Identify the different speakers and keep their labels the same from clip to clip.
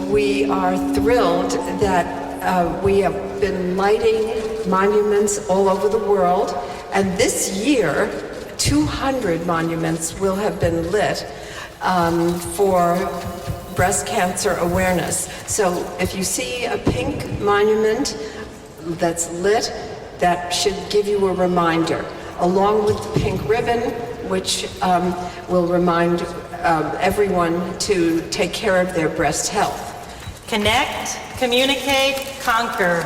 Speaker 1: We are thrilled that we have been lighting monuments all over the world, and this year 200 monuments will have been lit for breast cancer awareness. So if you see a pink monument that's lit, that should give you a reminder, along with the pink ribbon, which will remind everyone to take care of their breast health.
Speaker 2: Connect, communicate, conquer.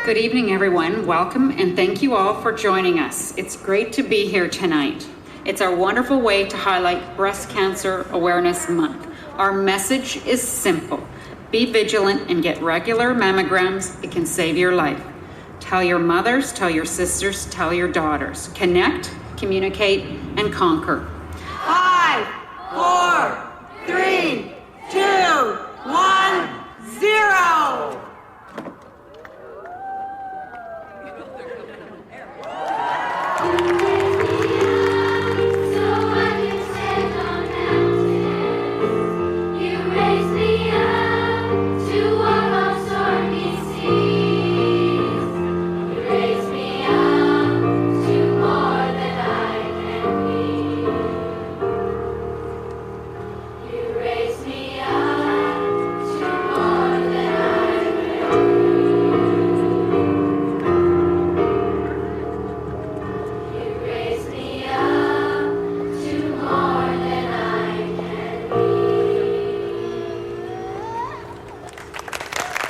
Speaker 3: Good evening, everyone. Welcome, and thank you all for joining us. It's great to be here tonight. It's our wonderful way to highlight Breast Cancer Awareness Month. Our message is simple. Be vigilant and get regular mammograms. It can save your life. Tell your mothers, tell your sisters, tell your daughters. Connect, communicate, and conquer.
Speaker 2: 5, 4, 3, 2, 1, 0.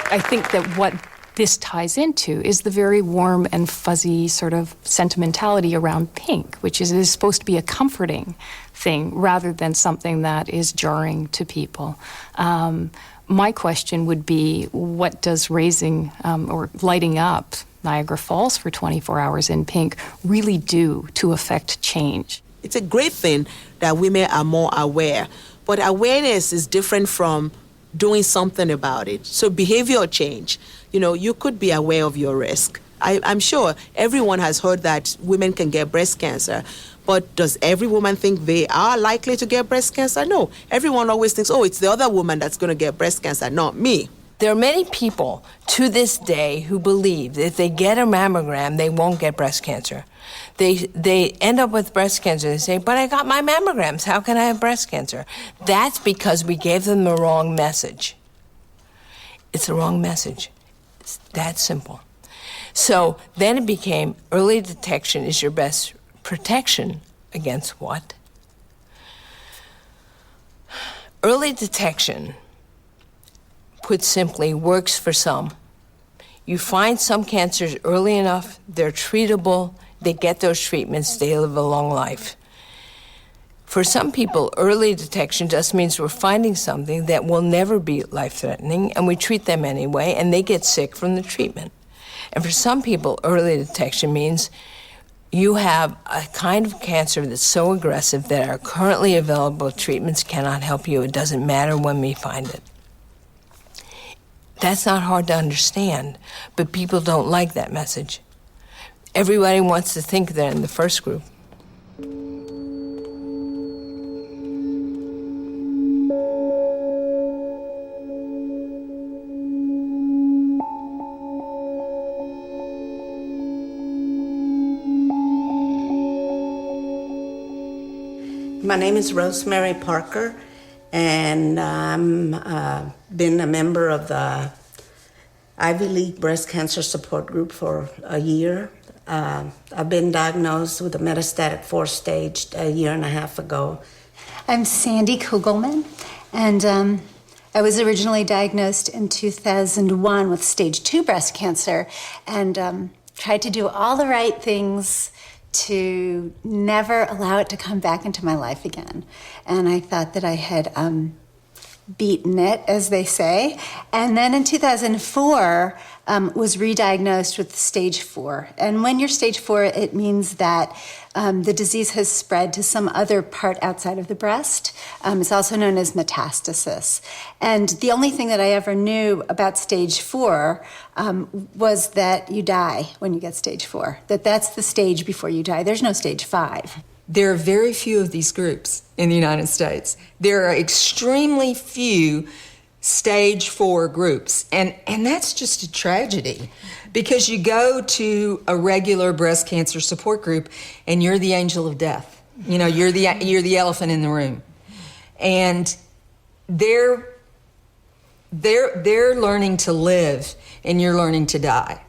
Speaker 4: I think that what this ties into is the very warm and fuzzy sort of sentimentality around pink, which is it is supposed to be a comforting thing rather than something that is jarring to people. My question would be, what does raising or lighting up Niagara Falls for 24 hours in pink really do to affect change?
Speaker 5: It's a great thing that women are more aware, but awareness is different from doing something about it. So behavioral change, you could be aware of your risk. I'm sure everyone has heard that women can get breast cancer, but does every woman think they are likely to get breast cancer? No. Everyone always thinks, oh, it's the other woman that's going to get breast cancer, not me.
Speaker 6: There are many people to this day who believe that if they get a mammogram, they won't get breast cancer. They end up with breast cancer. They say, but I got my mammograms. How can I have breast cancer? That's because we gave them the wrong message. It's the wrong message. It's that simple. So then it became early detection is your best protection against what? Early detection, put simply, works for some. You find some cancers early enough, they're treatable, they get those treatments, they live a long life. For some people, early detection just means we're finding something that will never be life-threatening, and we treat them anyway, and they get sick from the treatment. And for some people, early detection means you have a kind of cancer that's so aggressive that our currently available treatments cannot help you. It doesn't matter when we find it. That's not hard to understand, but people don't like that message. Everybody wants to think they're in the first group.
Speaker 7: My name is Rosemary Parker, and I'm been a member of the Ivy League Breast Cancer Support Group for a year. I've been diagnosed with a metastatic 4-stage a year and a half ago.
Speaker 8: I'm Sandy Kugelman, and I was originally diagnosed in 2001 with stage 2 breast cancer and tried to do all the right things to never allow it to come back into my life again. And I thought that I had beaten it, as they say. And then in 2004, was re-diagnosed with stage 4. And when you're stage 4, it means that the disease has spread to some other part outside of the breast. It's also known as metastasis. And the only thing that I ever knew about stage 4 was that you die when you get stage 4, that's the stage before you die. There's no stage 5.
Speaker 9: There are very few of these groups in the United States. There are extremely few stage 4 groups. And that's just a tragedy because you go to a regular breast cancer support group and you're the angel of death. You know, you're the elephant in the room. And they're learning to live and you're learning to die.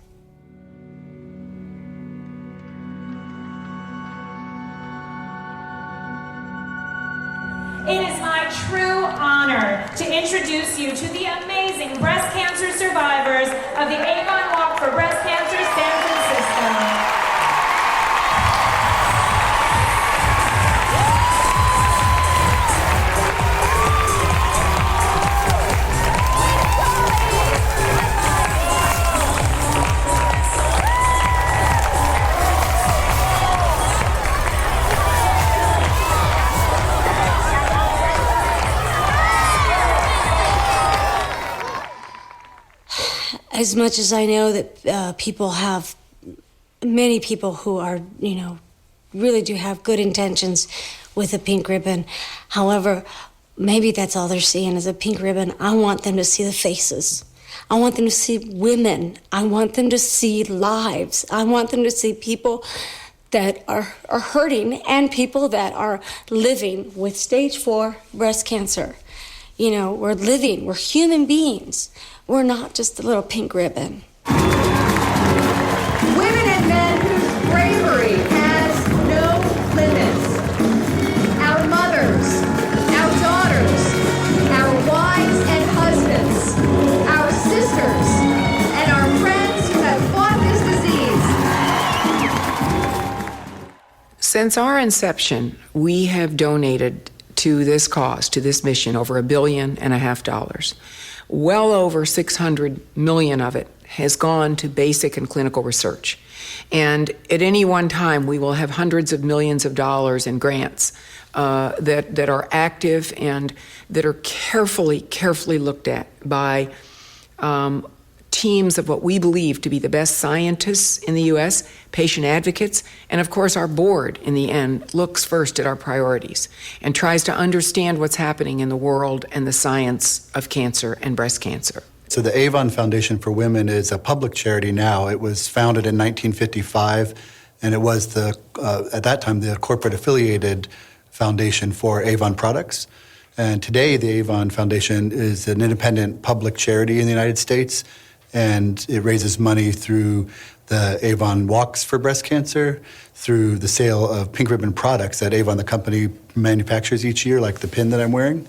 Speaker 10: It is my true honor to introduce you to the amazing breast cancer survivors of the Avon Walk for Breast Cancer San Francisco.
Speaker 11: As much as I know that many people who are, really do have good intentions with a pink ribbon. However, maybe that's all they're seeing is a pink ribbon. I want them to see the faces. I want them to see women. I want them to see lives. I want them to see people that are hurting and people that are living with stage 4 breast cancer. We're living, we're human beings. We're not just a little pink ribbon.
Speaker 12: Women and men whose bravery has no limits. Our mothers, our daughters, our wives and husbands, our sisters, and our friends who have fought this disease.
Speaker 13: Since our inception, we have donated to this cause, to this mission, over $1.5 billion. Well over 600 million of it has gone to basic and clinical research. And at any one time, we will have hundreds of millions of dollars in grants that are active and that are carefully looked at by teams of what we believe to be the best scientists in the U.S., patient advocates, and of course our board, in the end, looks first at our priorities and tries to understand what's happening in the world and the science of cancer and breast cancer.
Speaker 14: So the Avon Foundation for Women is a public charity now. It was founded in 1955, and it was at that time, the corporate affiliated foundation for Avon products. And today, the Avon Foundation is an independent public charity in the United States, and it raises money through the Avon Walks for Breast Cancer, through the sale of pink ribbon products that Avon, the company, manufactures each year, like the pin that I'm wearing,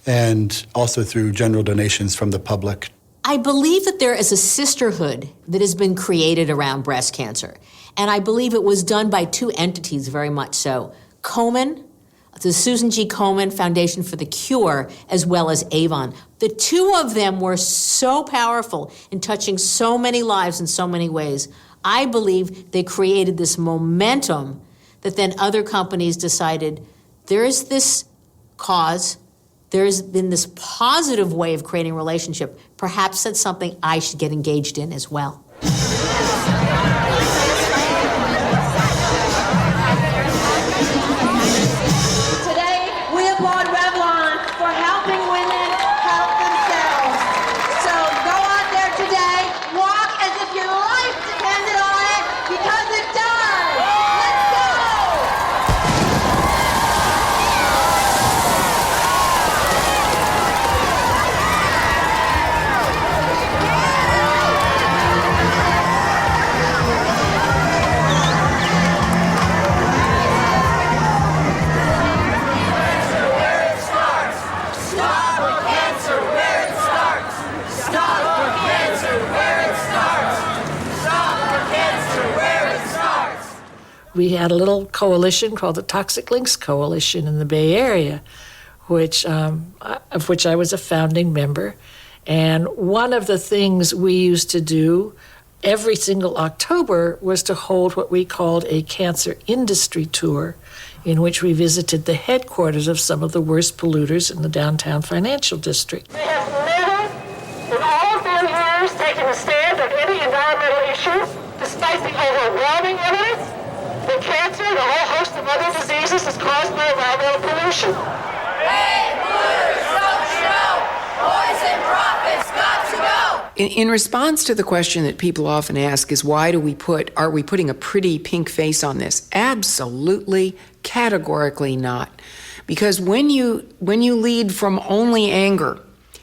Speaker 14: and also through general donations from the public.
Speaker 15: I believe that there is a sisterhood that has been created around breast cancer, and I believe it was done by two entities very much so. Komen, the Susan G. Komen Foundation for the Cure, as well as Avon. The two of them were so powerful in touching so many lives in so many ways. I believe they created this momentum that then other companies decided there is this cause, there's been this positive way of creating a relationship. Perhaps that's something I should get engaged in as well.
Speaker 16: we had a little coalition called the Toxic Links Coalition in the Bay Area, of which I was a founding member. And one of the things we used to do every single October was to hold what we called a cancer industry tour, in which we visited the headquarters of some of the worst polluters in the downtown financial district.
Speaker 17: We have never, in all of their years, taken a stand on any environmental issue, despite the overwhelming evidence that cancer and a whole host of other diseases is caused by environmental pollution.
Speaker 12: Hey, polluters, don't you know? Poison profits got to go.
Speaker 13: In response to the question that people often ask is, are we putting a pretty pink face on this? Absolutely, categorically not. Because when you lead from only anger,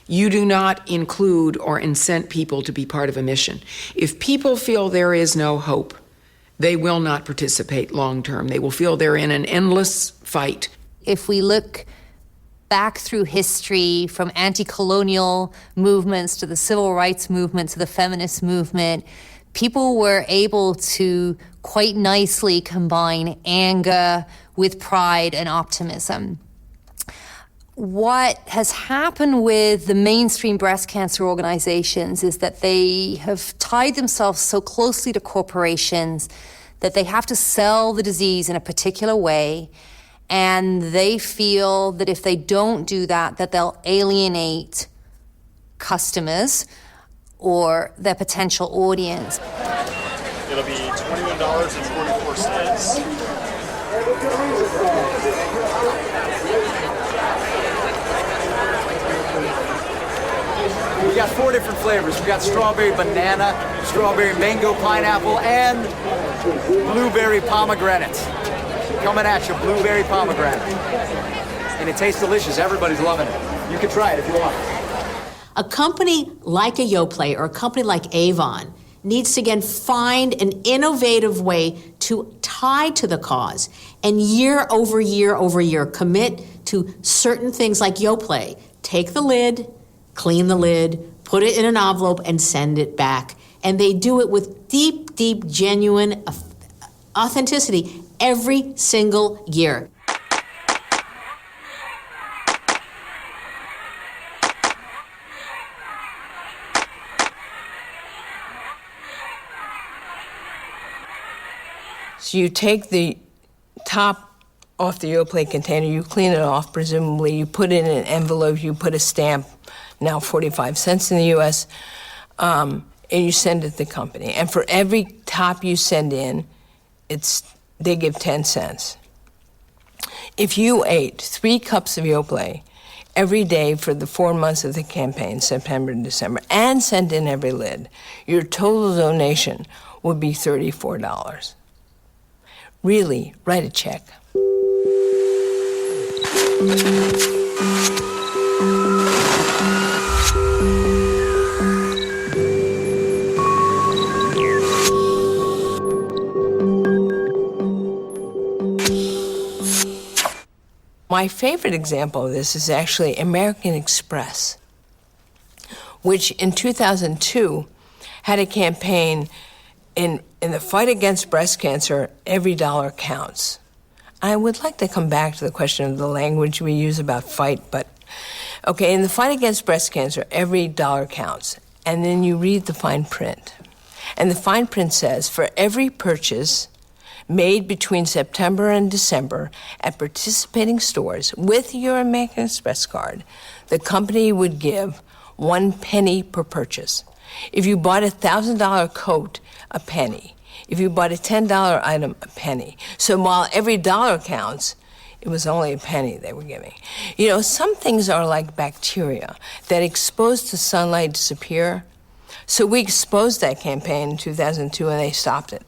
Speaker 13: you do not include or incent people to be part of a mission. If people feel there is no hope, they will not participate long term. They will feel they're in an endless fight.
Speaker 18: If we look back through history, from anti-colonial movements to the civil rights movement to the feminist movement, people were able to quite nicely combine anger with pride and optimism. What has happened with the mainstream breast cancer organizations is that they have tied themselves so closely to corporations that they have to sell the disease in a particular way. And they feel that if they don't do that, that they'll alienate customers or their potential audience.
Speaker 19: It'll be $21.44.
Speaker 20: We got 4 different flavors. We got strawberry banana, strawberry mango pineapple, and blueberry pomegranate. Coming at you, blueberry pomegranate. And it tastes delicious. Everybody's loving it. You can try it if you want.
Speaker 15: A company like a Yoplait or a company like Avon needs to again find an innovative way to tie to the cause and year over year over year commit to certain things like Yoplait. Take the lid, clean the lid, put it in an envelope and send it back. And they do it with deep, deep, genuine authenticity every single year.
Speaker 6: So you take the top off the Yoplait container, you clean it off, presumably, you put it in an envelope, you put a stamp, now 45 cents in the US, and you send it to the company. And for every top you send in, they give 10 cents. If you ate 3 cups of Yoplait every day for the 4 months of the campaign, September to December, and sent in every lid, your total donation would be $34. Really, write a check. My favorite example of this is actually American Express, which in 2002 had a campaign in the fight against breast cancer, every dollar counts. I would like to come back to the question of the language we use about fight, but okay, in the fight against breast cancer, every dollar counts. And then you read the fine print. And the fine print says, for every purchase made between September and December at participating stores with your American Express card, the company would give 1 penny per purchase. If you bought a $1,000 coat, a penny. If you bought a $10 item, a penny. So while every dollar counts, it was only a penny they were giving. You know, some things are like bacteria that exposed to sunlight disappear. So we exposed that campaign in 2002 and they stopped it.